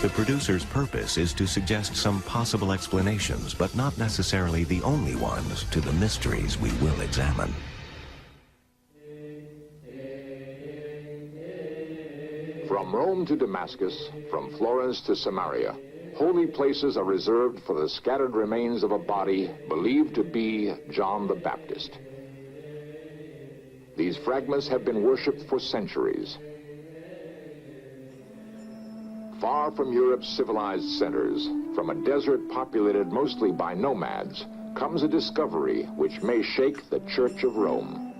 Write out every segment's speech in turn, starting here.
The producer's purpose is to suggest some possible explanations, but not necessarily the only ones, to the mysteries we will examine. From Rome to Damascus, from Florence to Samaria, holy places are reserved for the scattered remains of a body believed to be John the Baptist. These fragments have been worshipped for centuries. Far from Europe's civilized centers, from a desert populated mostly by nomads, comes a discovery which may shake the Church of Rome.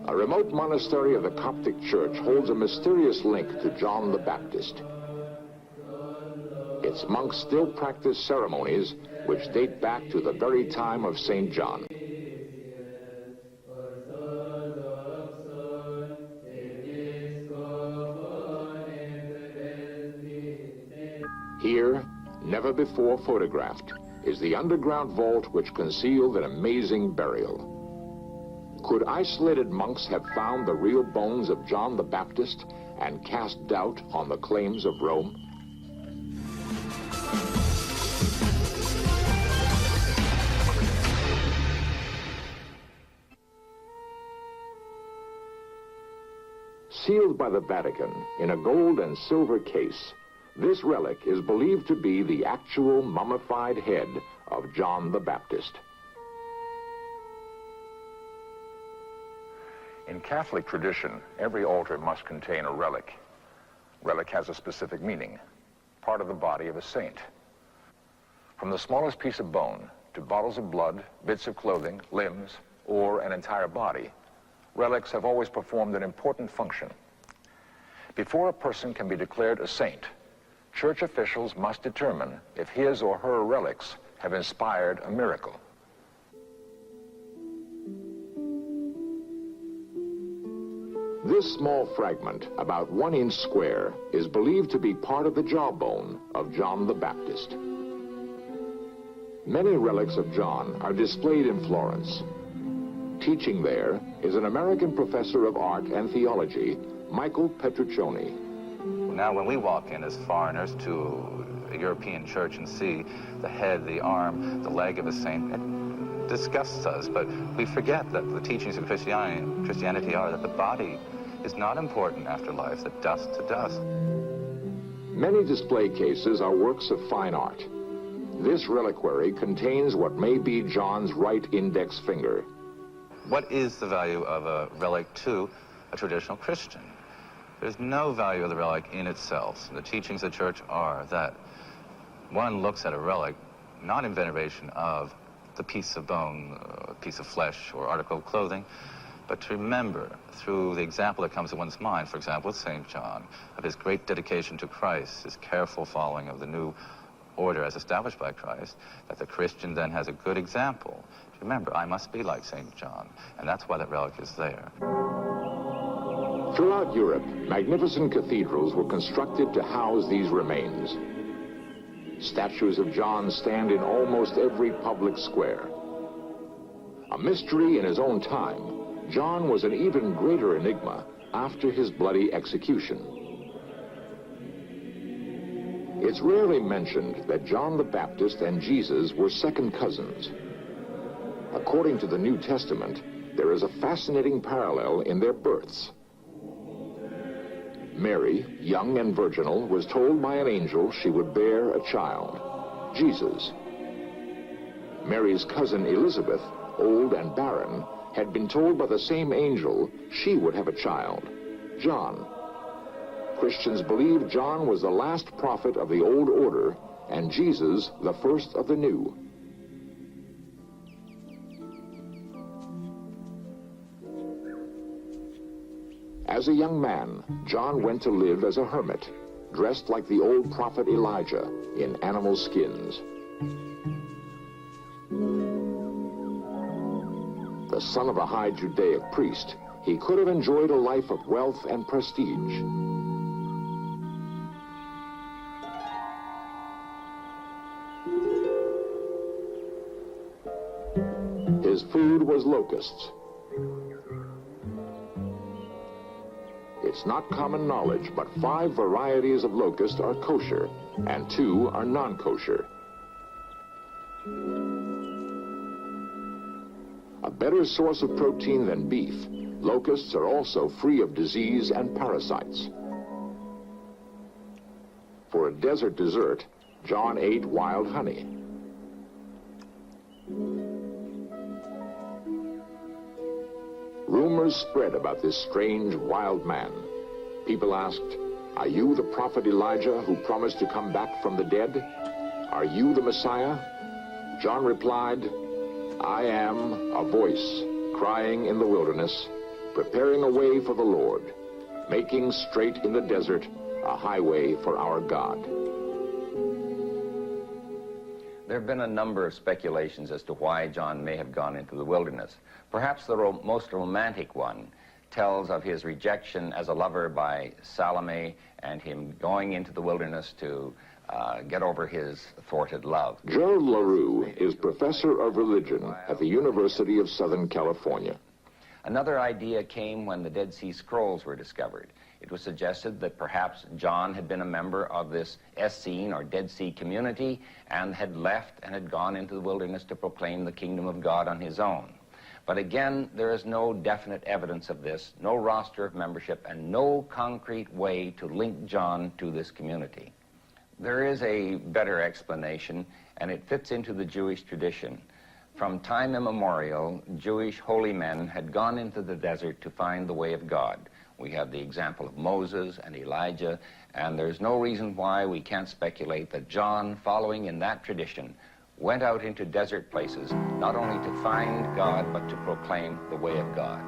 A remote monastery of the Coptic Church holds a mysterious link to John the Baptist. Its monks still practice ceremonies which date back to the very time of St. John. Here, never before photographed, is the underground vault which concealed an amazing burial. Could isolated monks have found the real bones of John the Baptist and cast doubt on the claims of Rome? Sealed by the Vatican in a gold and silver case, this relic is believed to be the actual mummified head of John the Baptist. In Catholic tradition, every altar must contain a relic. Relic has a specific meaning, part of the body of a saint. From the smallest piece of bone to bottles of blood, bits of clothing, limbs, or an entire body, relics have always performed an important function. Before a person can be declared a saint, church officials must determine if his or her relics have inspired a miracle. This small fragment, about 1 inch square, is believed to be part of the jawbone of John the Baptist. Many relics of John are displayed in Florence. Teaching there is an American professor of art and theology, Michael Petruccioni. Now, when we walk in as foreigners to a European church and see the head, the arm, the leg of a saint, it disgusts us, but we forget that the teachings of Christianity are that the body is not important after life, that dust to dust. Many display cases are works of fine art. This reliquary contains what may be John's right index finger. What is the value of a relic to a traditional Christian? There's no value of the relic in itself. The teachings of the church are that one looks at a relic not in veneration of the piece of bone, piece of flesh, or article of clothing, but to remember through the example that comes to one's mind, for example, with St. John, of his great dedication to Christ, his careful following of the new order as established by Christ, that the Christian then has a good example. Remember, I must be like St. John, and that's why that relic is there. Throughout Europe, magnificent cathedrals were constructed to house these remains. Statues of John stand in almost every public square. A mystery in his own time, John was an even greater enigma after his bloody execution. It's rarely mentioned that John the Baptist and Jesus were second cousins. According to the New Testament, there is a fascinating parallel in their births. Mary, young and virginal, was told by an angel she would bear a child, Jesus. Mary's cousin Elizabeth, old and barren, had been told by the same angel she would have a child, John. Christians believe John was the last prophet of the old order and Jesus the first of the new. As a young man, John went to live as a hermit, dressed like the old prophet Elijah in animal skins. The son of a high Judaic priest, he could have enjoyed a life of wealth and prestige. His food was locusts. It's not common knowledge, but 5 varieties of locust are kosher, and 2 are non-kosher. A better source of protein than beef, locusts are also free of disease and parasites. For a desert dessert, John ate wild honey. Rumors spread about this strange wild man. People asked, "Are you the prophet Elijah who promised to come back from the dead? Are you the Messiah?" John replied, "I am a voice crying in the wilderness, preparing a way for the Lord, making straight in the desert a highway for our God." There have been a number of speculations as to why John may have gone into the wilderness. Perhaps the most romantic one tells of his rejection as a lover by Salome and him going into the wilderness to get over his thwarted love. Gerald LaRue is professor of religion at the University of Southern California. Another idea came when the Dead Sea Scrolls were discovered. It was suggested that perhaps John had been a member of this Essene or Dead Sea community and had left and had gone into the wilderness to proclaim the kingdom of God on his own. But again, there is no definite evidence of this, no roster of membership, and no concrete way to link John to this community. There is a better explanation, and it fits into the Jewish tradition. From time immemorial, Jewish holy men had gone into the desert to find the way of God. We have the example of Moses and Elijah, and there's no reason why we can't speculate that John, following in that tradition, went out into desert places, not only to find God, but to proclaim the way of God.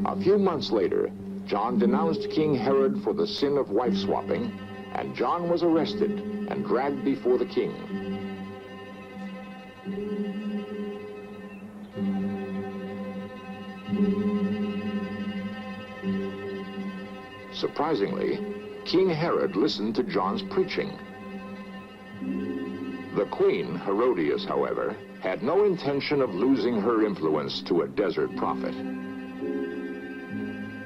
A few months later, John denounced King Herod for the sin of wife swapping, and John was arrested and dragged before the king. Surprisingly, King Herod listened to John's preaching. The queen, Herodias, however, had no intention of losing her influence to a desert prophet.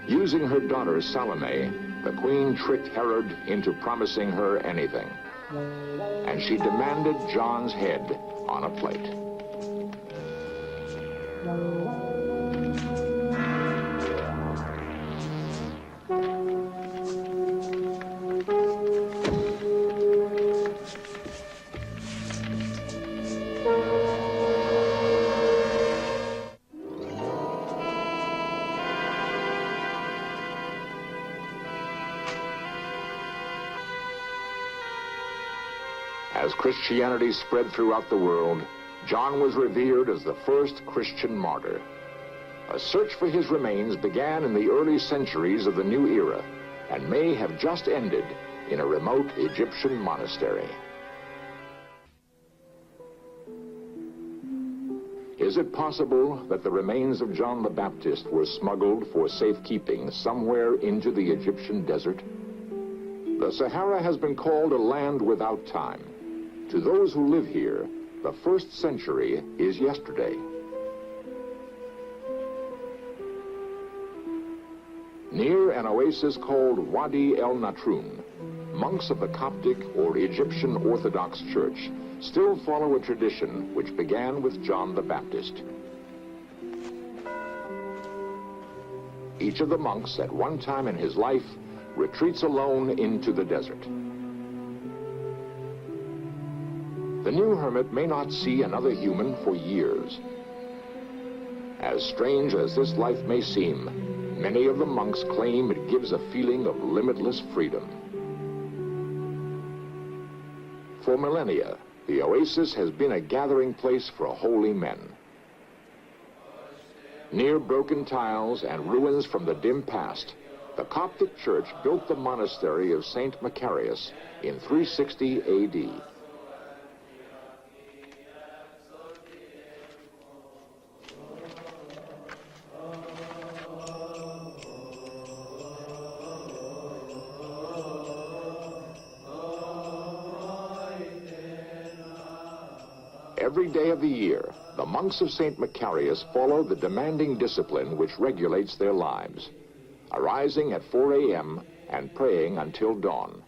Using her daughter Salome, the queen tricked Herod into promising her anything. And she demanded John's head on a plate. As Christianity spread throughout the world, John was revered as the first Christian martyr. A search for his remains began in the early centuries of the new era and may have just ended in a remote Egyptian monastery. Is it possible that the remains of John the Baptist were smuggled for safekeeping somewhere into the Egyptian desert? The Sahara has been called a land without time. To those who live here, the first century is yesterday. Near an oasis called Wadi el Natrun, monks of the Coptic or Egyptian Orthodox Church still follow a tradition which began with John the Baptist. Each of the monks at one time in his life retreats alone into the desert. The new hermit may not see another human for years. As strange as this life may seem, many of the monks claim it gives a feeling of limitless freedom. For millennia, the oasis has been a gathering place for holy men. Near broken tiles and ruins from the dim past, the Coptic Church built the monastery of St. Macarius in 360 AD. Every day of the year, the monks of St. Macarius follow the demanding discipline which regulates their lives, arising at 4 a.m. and praying until dawn.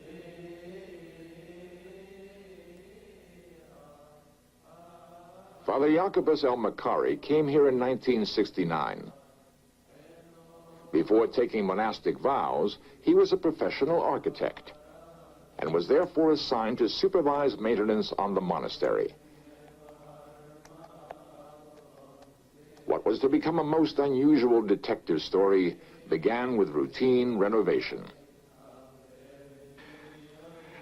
Father Jacobus El Macari came here in 1969. Before taking monastic vows, he was a professional architect and was therefore assigned to supervise maintenance on the monastery. What was to become a most unusual detective story began with routine renovation.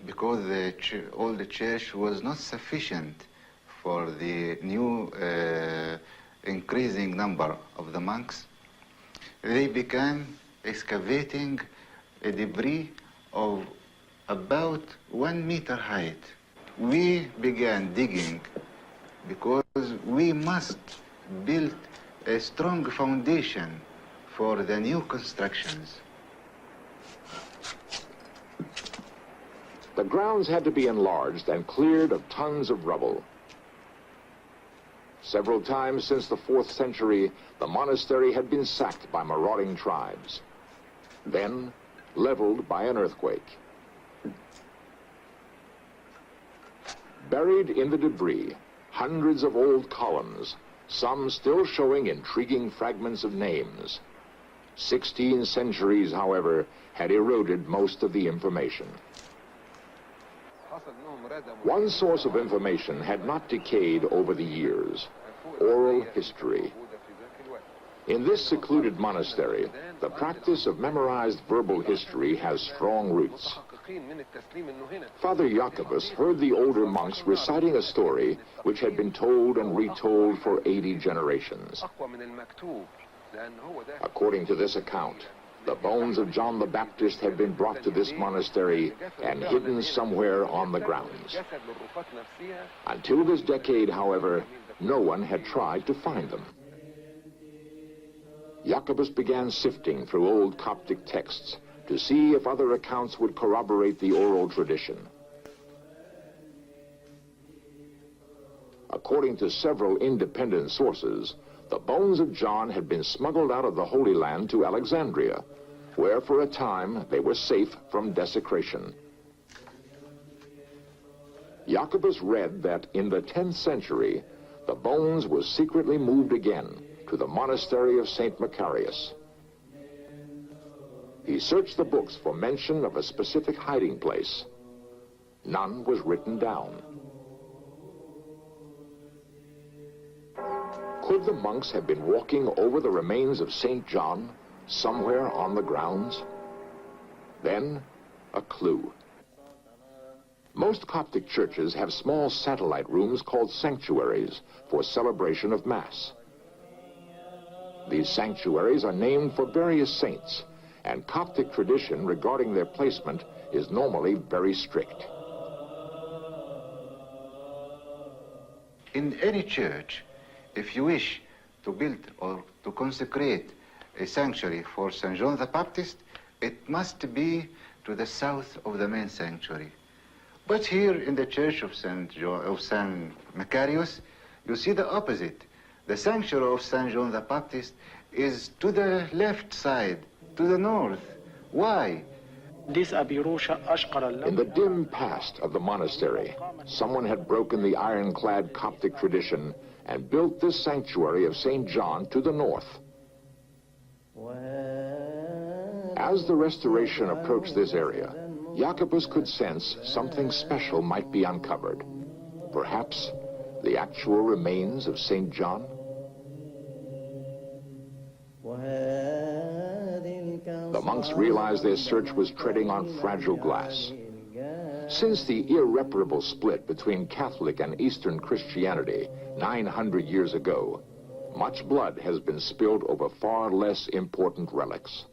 Because the old church was not sufficient for the new increasing number of the monks, they began excavating a debris of about 1 meter height. We began digging because we must build a strong foundation for the new constructions. The grounds had to be enlarged and cleared of tons of rubble. Several times since the 4th century, the monastery had been sacked by marauding tribes, then leveled by an earthquake. Buried in the debris, hundreds of old columns, some still showing intriguing fragments of names. 16 centuries, however, had eroded most of the information. One source of information had not decayed over the years: oral history. In this secluded monastery, the practice of memorized verbal history has strong roots. Father Jacobus heard the older monks reciting a story which had been told and retold for 80 generations. According to this account, the bones of John the Baptist had been brought to this monastery and hidden somewhere on the grounds. Until this decade, however, no one had tried to find them. Jacobus began sifting through old Coptic texts to see if other accounts would corroborate the oral tradition. According to several independent sources, the bones of John had been smuggled out of the Holy Land to Alexandria, where for a time they were safe from desecration. Jacobus read that in the 10th century, the bones were secretly moved again to the monastery of St. Macarius. He searched the books for mention of a specific hiding place. None was written down. Could the monks have been walking over the remains of St. John somewhere on the grounds? Then, a clue. Most Coptic churches have small satellite rooms called sanctuaries for celebration of Mass. These sanctuaries are named for various saints, and Coptic tradition regarding their placement is normally very strict. In any church, if you wish to build or to consecrate a sanctuary for St. John the Baptist, it must be to the south of the main sanctuary. But here in the church of St. Macarius, you see the opposite. The sanctuary of St. John the Baptist is to the left side, to the north. Why? In the dim past of the monastery, someone had broken the ironclad Coptic tradition and built this sanctuary of St. John to the north. As the restoration approached this area, Jacobus could sense something special might be uncovered. Perhaps the actual remains of St. John? The monks realized their search was treading on fragile glass. Since the irreparable split between Catholic and Eastern Christianity 900 years ago, much blood has been spilled over far less important relics.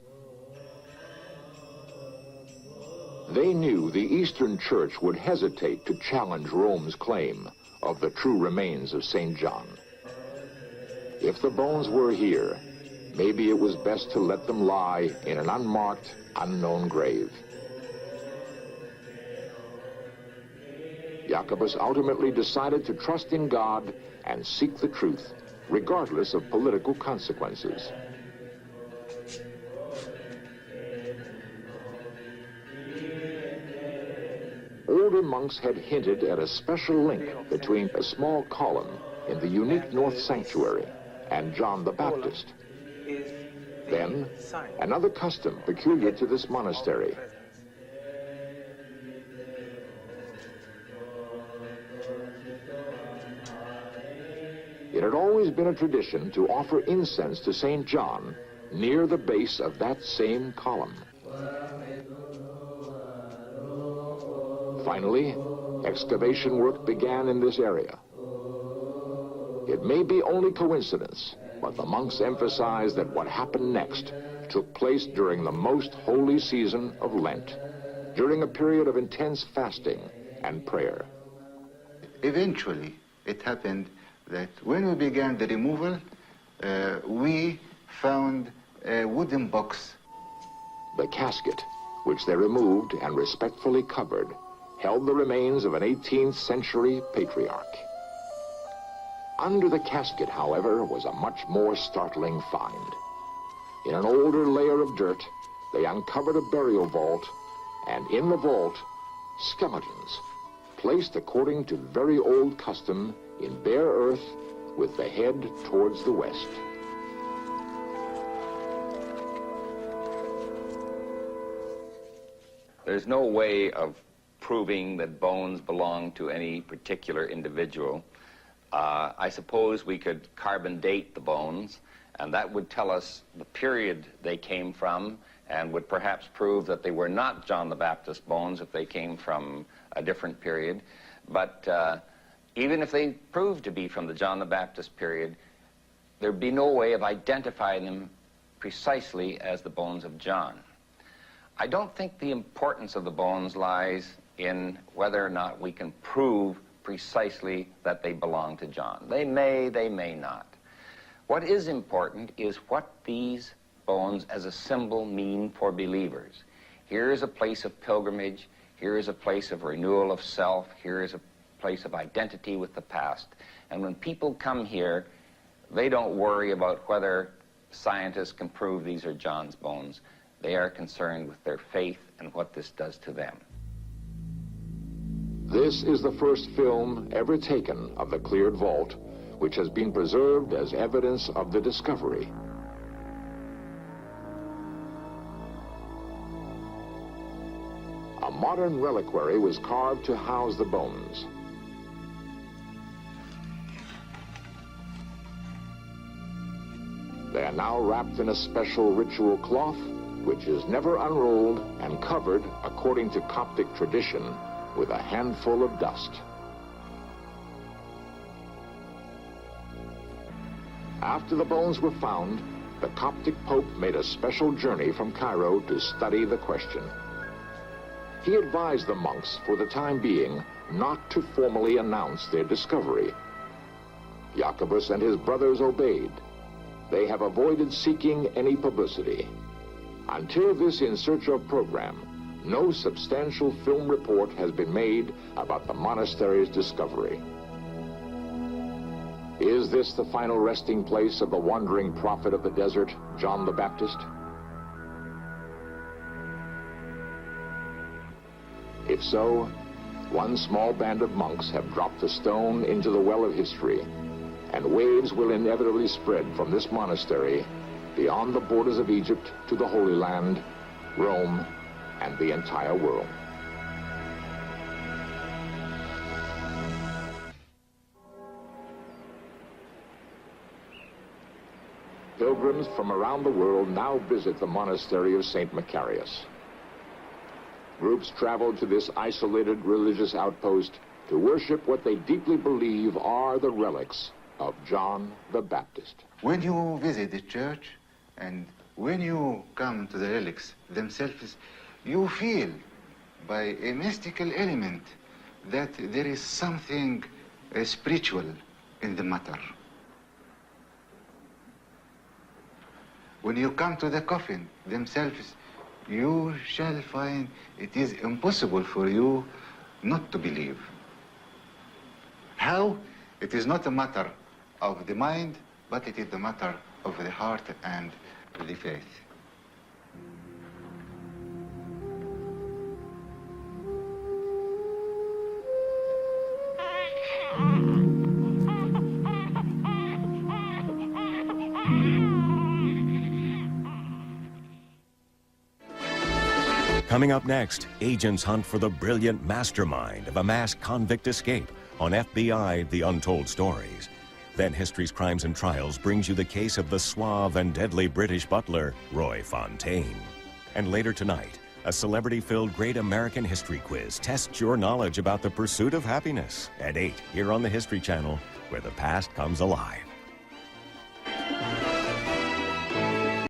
They knew the Eastern Church would hesitate to challenge Rome's claim of the true remains of St. John. If the bones were here, maybe it was best to let them lie in an unmarked, unknown grave. Jacobus ultimately decided to trust in God and seek the truth, regardless of political consequences. Older monks had hinted at a special link between a small column in the unique North Sanctuary and John the Baptist. Then, another custom peculiar to this monastery. It had always been a tradition to offer incense to St. John near the base of that same column. Finally, excavation work began in this area. It may be only coincidence, but the monks emphasized that what happened next took place during the most holy season of Lent, during a period of intense fasting and prayer. Eventually, it happened that when we began the removal, we found a wooden box. The casket, which they removed and respectfully covered, held the remains of an 18th century patriarch. Under the casket, however, was a much more startling find. In an older layer of dirt, they uncovered a burial vault, and in the vault, skeletons, placed according to very old custom in bare earth with the head towards the west. There's no way of proving that bones belong to any particular individual. I suppose we could carbon date the bones, and that would tell us the period they came from and would perhaps prove that they were not John the Baptist bones if they came from a different period. But even if they proved to be from the John the Baptist period, there'd be no way of identifying them precisely as the bones of John. I don't think the importance of the bones lies in whether or not we can prove precisely that they belong to John. They may not. What is important is what these bones as a symbol mean for believers. Here is a place of pilgrimage. Here is a place of renewal of self. Here is a place of identity with the past. And when people come here, they don't worry about whether scientists can prove these are John's bones. They are concerned with their faith and what this does to them. This is the first film ever taken of the cleared vault, which has been preserved as evidence of the discovery. A modern reliquary was carved to house the bones. They are now wrapped in a special ritual cloth, which is never unrolled and covered, according to Coptic tradition, with a handful of dust. After the bones were found, the Coptic Pope made a special journey from Cairo to study the question. He advised the monks, for the time being, not to formally announce their discovery. Jacobus and his brothers obeyed. They have avoided seeking any publicity. Until this In Search Of program, no substantial film report has been made about the monastery's discovery. Is this the final resting place of the wandering prophet of the desert, John the Baptist? If so, one small band of monks have dropped a stone into the well of history, and waves will inevitably spread from this monastery beyond the borders of Egypt to the Holy Land, Rome, and the entire world. Pilgrims from around the world now visit the monastery of St. Macarius. Groups travel to this isolated religious outpost to worship what they deeply believe are the relics of John the Baptist. When you visit the church and when you come to the relics themselves, you feel by a mystical element that there is something spiritual in the matter. When you come to the coffin themselves, you shall find it is impossible for you not to believe. How? It is not a matter of the mind, but it is a matter of the heart and the faith. Coming up next, agents hunt for the brilliant mastermind of a mass convict escape on FBI The Untold Stories. Then History's Crimes and Trials brings you the case of the suave and deadly British butler, Roy Fontaine. And later tonight, a celebrity-filled Great American History quiz tests your knowledge about the pursuit of happiness at 8 here on the History Channel, where the past comes alive.